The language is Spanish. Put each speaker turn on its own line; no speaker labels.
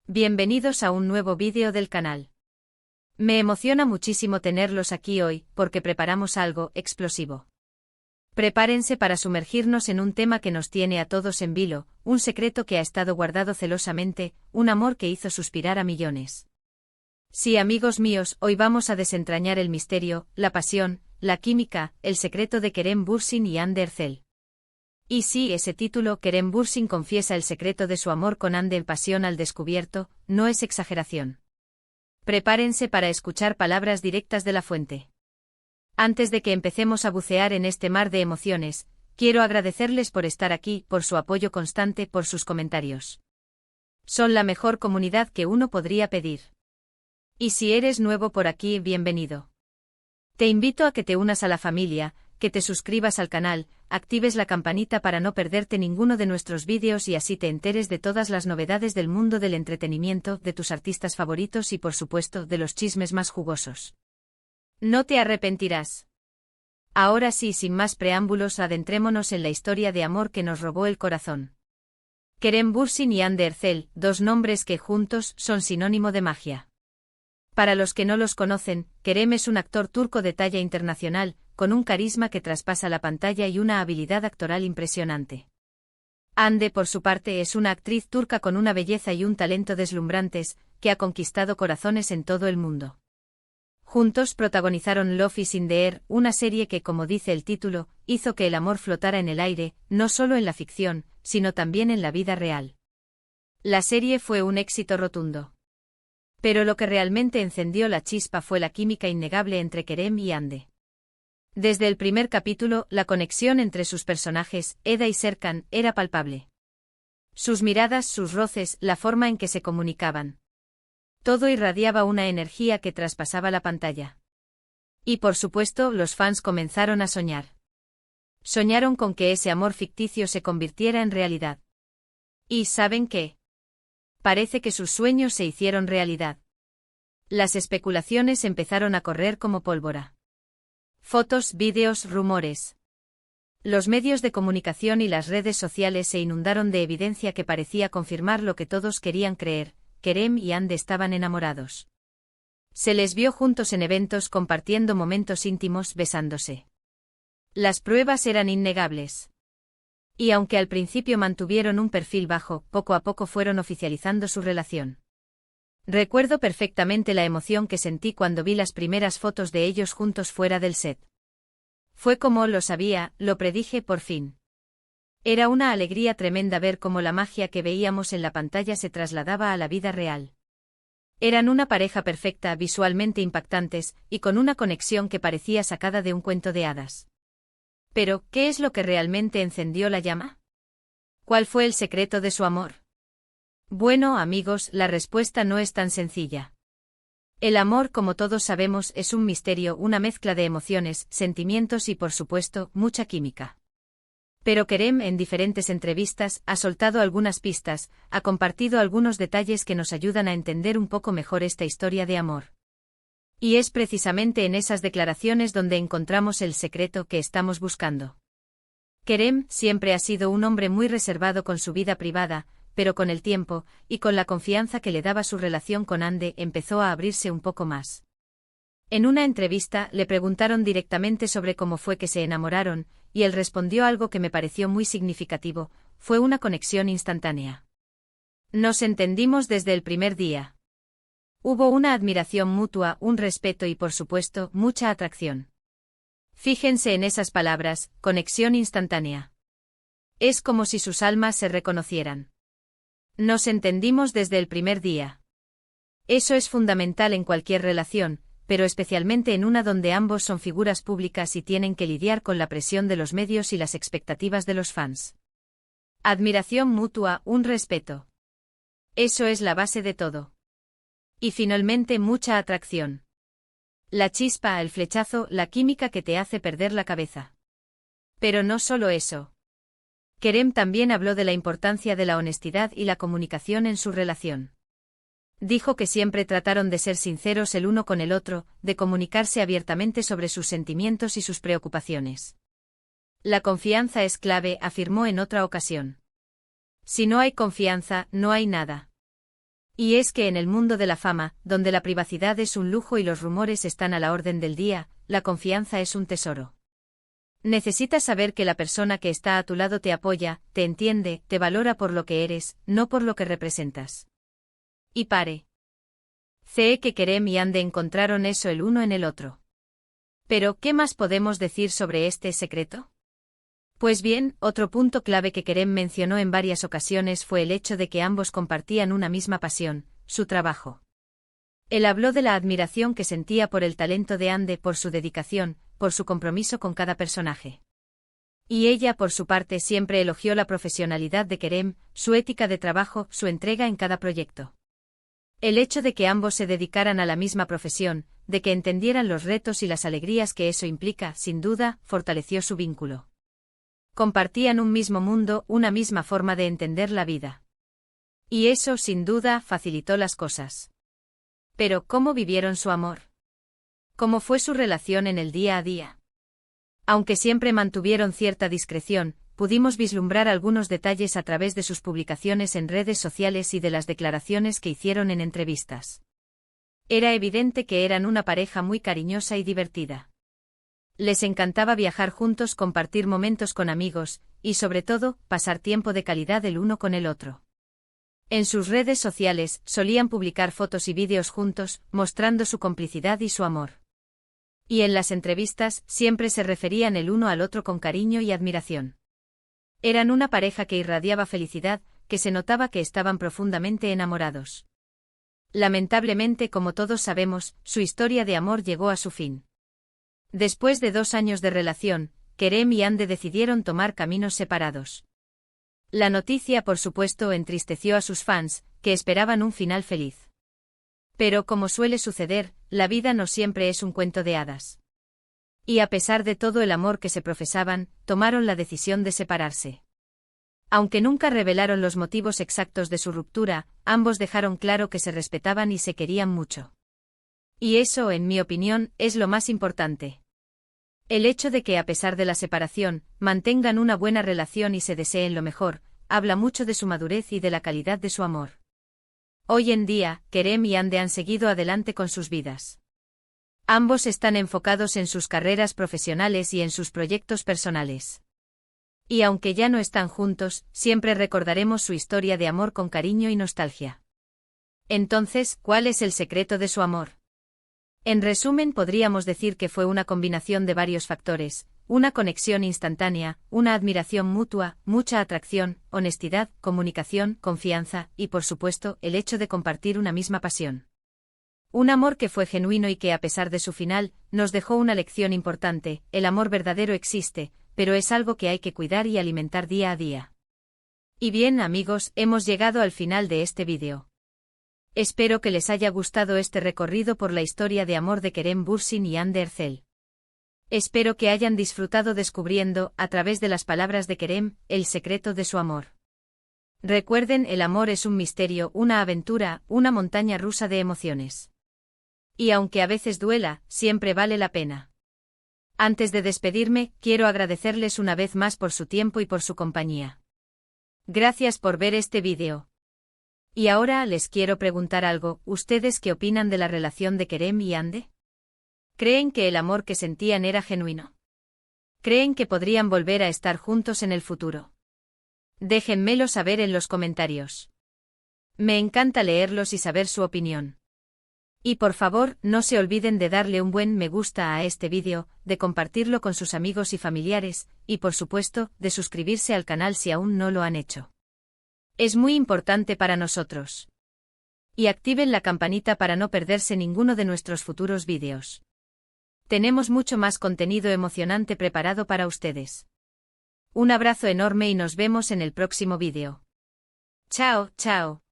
Bienvenidos a un nuevo vídeo del canal. Me emociona muchísimo tenerlos aquí hoy, porque preparamos algo explosivo. Prepárense para sumergirnos en un tema que nos tiene a todos en vilo, un secreto que ha estado guardado celosamente, un amor que hizo suspirar a millones. Sí, amigos míos, hoy vamos a desentrañar el misterio, la pasión, la química, el secreto de Kerem Bürsin y Hande Erçel. Y sí, ese título, Kerem Bürsin confiesa el secreto de su amor con Hande en Pasión al descubierto, no es exageración. Prepárense para escuchar palabras directas de la fuente. Antes de que empecemos a bucear en este mar de emociones, quiero agradecerles por estar aquí, por su apoyo constante, por sus comentarios. Son la mejor comunidad que uno podría pedir. Y si eres nuevo por aquí, bienvenido. Te invito a que te unas a la familia, que te suscribas al canal, actives la campanita para no perderte ninguno de nuestros vídeos y así te enteres de todas las novedades del mundo del entretenimiento, de tus artistas favoritos y por supuesto de los chismes más jugosos. No te arrepentirás. Ahora sí, sin más preámbulos, adentrémonos en la historia de amor que nos robó el corazón. Kerem Bürsin y Hande Erçel, dos nombres que juntos son sinónimo de magia. Para los que no los conocen, Kerem es un actor turco de talla internacional, con un carisma que traspasa la pantalla y una habilidad actoral impresionante. Hande, por su parte, es una actriz turca con una belleza y un talento deslumbrantes, que ha conquistado corazones en todo el mundo. Juntos protagonizaron Love is in the Air, una serie que, como dice el título, hizo que el amor flotara en el aire, no solo en la ficción, sino también en la vida real. La serie fue un éxito rotundo. Pero lo que realmente encendió la chispa fue la química innegable entre Kerem y Hande. Desde el primer capítulo, la conexión entre sus personajes, Eda y Serkan, era palpable. Sus miradas, sus roces, la forma en que se comunicaban. Todo irradiaba una energía que traspasaba la pantalla. Y por supuesto, los fans comenzaron a soñar. Soñaron con que ese amor ficticio se convirtiera en realidad. ¿Y saben qué? Parece que sus sueños se hicieron realidad. Las especulaciones empezaron a correr como pólvora. Fotos, vídeos, rumores. Los medios de comunicación y las redes sociales se inundaron de evidencia que parecía confirmar lo que todos querían creer: Kerem y Hande estaban enamorados. Se les vio juntos en eventos compartiendo momentos íntimos, besándose. Las pruebas eran innegables. Y aunque al principio mantuvieron un perfil bajo, poco a poco fueron oficializando su relación. Recuerdo perfectamente la emoción que sentí cuando vi las primeras fotos de ellos juntos fuera del set. Fue como lo sabía, lo predije por fin. Era una alegría tremenda ver cómo la magia que veíamos en la pantalla se trasladaba a la vida real. Eran una pareja perfecta, visualmente impactantes, y con una conexión que parecía sacada de un cuento de hadas. Pero, ¿qué es lo que realmente encendió la llama? ¿Cuál fue el secreto de su amor? Bueno, amigos, la respuesta no es tan sencilla. El amor, como todos sabemos, es un misterio, una mezcla de emociones, sentimientos y, por supuesto, mucha química. Pero Kerem, en diferentes entrevistas, ha soltado algunas pistas, ha compartido algunos detalles que nos ayudan a entender un poco mejor esta historia de amor. Y es precisamente en esas declaraciones donde encontramos el secreto que estamos buscando. Kerem siempre ha sido un hombre muy reservado con su vida privada, pero con el tiempo, y con la confianza que le daba su relación con Hande, empezó a abrirse un poco más. En una entrevista, le preguntaron directamente sobre cómo fue que se enamoraron, y él respondió algo que me pareció muy significativo: fue una conexión instantánea. Nos entendimos desde el primer día. Hubo una admiración mutua, un respeto y, por supuesto, mucha atracción. Fíjense en esas palabras: conexión instantánea. Es como si sus almas se reconocieran. Nos entendimos desde el primer día. Eso es fundamental en cualquier relación, pero especialmente en una donde ambos son figuras públicas y tienen que lidiar con la presión de los medios y las expectativas de los fans. Admiración mutua, un respeto. Eso es la base de todo. Y finalmente mucha atracción. La chispa, el flechazo, la química que te hace perder la cabeza. Pero no solo eso. Kerem también habló de la importancia de la honestidad y la comunicación en su relación. Dijo que siempre trataron de ser sinceros el uno con el otro, de comunicarse abiertamente sobre sus sentimientos y sus preocupaciones. La confianza es clave, afirmó en otra ocasión. Si no hay confianza, no hay nada. Y es que en el mundo de la fama, donde la privacidad es un lujo y los rumores están a la orden del día, la confianza es un tesoro. Necesitas saber que la persona que está a tu lado te apoya, te entiende, te valora por lo que eres, no por lo que representas. Y pare. Sé que Kerem y Hande encontraron eso el uno en el otro. Pero, ¿qué más podemos decir sobre este secreto? Pues bien, otro punto clave que Kerem mencionó en varias ocasiones fue el hecho de que ambos compartían una misma pasión, su trabajo. Él habló de la admiración que sentía por el talento de Hande, por su dedicación, por su compromiso con cada personaje. Y ella, por su parte, siempre elogió la profesionalidad de Kerem, su ética de trabajo, su entrega en cada proyecto. El hecho de que ambos se dedicaran a la misma profesión, de que entendieran los retos y las alegrías que eso implica, sin duda, fortaleció su vínculo. Compartían un mismo mundo, una misma forma de entender la vida. Y eso, sin duda, facilitó las cosas. Pero, ¿cómo vivieron su amor? ¿Cómo fue su relación en el día a día? Aunque siempre mantuvieron cierta discreción, pudimos vislumbrar algunos detalles a través de sus publicaciones en redes sociales y de las declaraciones que hicieron en entrevistas. Era evidente que eran una pareja muy cariñosa y divertida. Les encantaba viajar juntos, compartir momentos con amigos, y sobre todo, pasar tiempo de calidad el uno con el otro. En sus redes sociales, solían publicar fotos y vídeos juntos, mostrando su complicidad y su amor. Y en las entrevistas, siempre se referían el uno al otro con cariño y admiración. Eran una pareja que irradiaba felicidad, que se notaba que estaban profundamente enamorados. Lamentablemente, como todos sabemos, su historia de amor llegó a su fin. Después de 2 años de relación, Kerem y Hande decidieron tomar caminos separados. La noticia, por supuesto, entristeció a sus fans, que esperaban un final feliz. Pero, como suele suceder, la vida no siempre es un cuento de hadas. Y a pesar de todo el amor que se profesaban, tomaron la decisión de separarse. Aunque nunca revelaron los motivos exactos de su ruptura, ambos dejaron claro que se respetaban y se querían mucho. Y eso, en mi opinión, es lo más importante. El hecho de que, a pesar de la separación, mantengan una buena relación y se deseen lo mejor, habla mucho de su madurez y de la calidad de su amor. Hoy en día, Kerem y Hande han seguido adelante con sus vidas. Ambos están enfocados en sus carreras profesionales y en sus proyectos personales. Y aunque ya no están juntos, siempre recordaremos su historia de amor con cariño y nostalgia. Entonces, ¿cuál es el secreto de su amor? En resumen, podríamos decir que fue una combinación de varios factores: una conexión instantánea, una admiración mutua, mucha atracción, honestidad, comunicación, confianza, y por supuesto, el hecho de compartir una misma pasión. Un amor que fue genuino y que, a pesar de su final, nos dejó una lección importante: el amor verdadero existe, pero es algo que hay que cuidar y alimentar día a día. Y bien, amigos, hemos llegado al final de este vídeo. Espero que les haya gustado este recorrido por la historia de amor de Kerem Bürsin y Hande Erçel. Espero que hayan disfrutado descubriendo, a través de las palabras de Kerem, el secreto de su amor. Recuerden, el amor es un misterio, una aventura, una montaña rusa de emociones. Y aunque a veces duela, siempre vale la pena. Antes de despedirme, quiero agradecerles una vez más por su tiempo y por su compañía. Gracias por ver este vídeo. Y ahora les quiero preguntar algo: ¿ustedes qué opinan de la relación de Kerem y Hande? ¿Creen que el amor que sentían era genuino? ¿Creen que podrían volver a estar juntos en el futuro? Déjenmelo saber en los comentarios. Me encanta leerlos y saber su opinión. Y por favor, no se olviden de darle un buen me gusta a este vídeo, de compartirlo con sus amigos y familiares, y por supuesto, de suscribirse al canal si aún no lo han hecho. Es muy importante para nosotros. Y activen la campanita para no perderse ninguno de nuestros futuros vídeos. Tenemos mucho más contenido emocionante preparado para ustedes. Un abrazo enorme y nos vemos en el próximo vídeo. Chao, chao.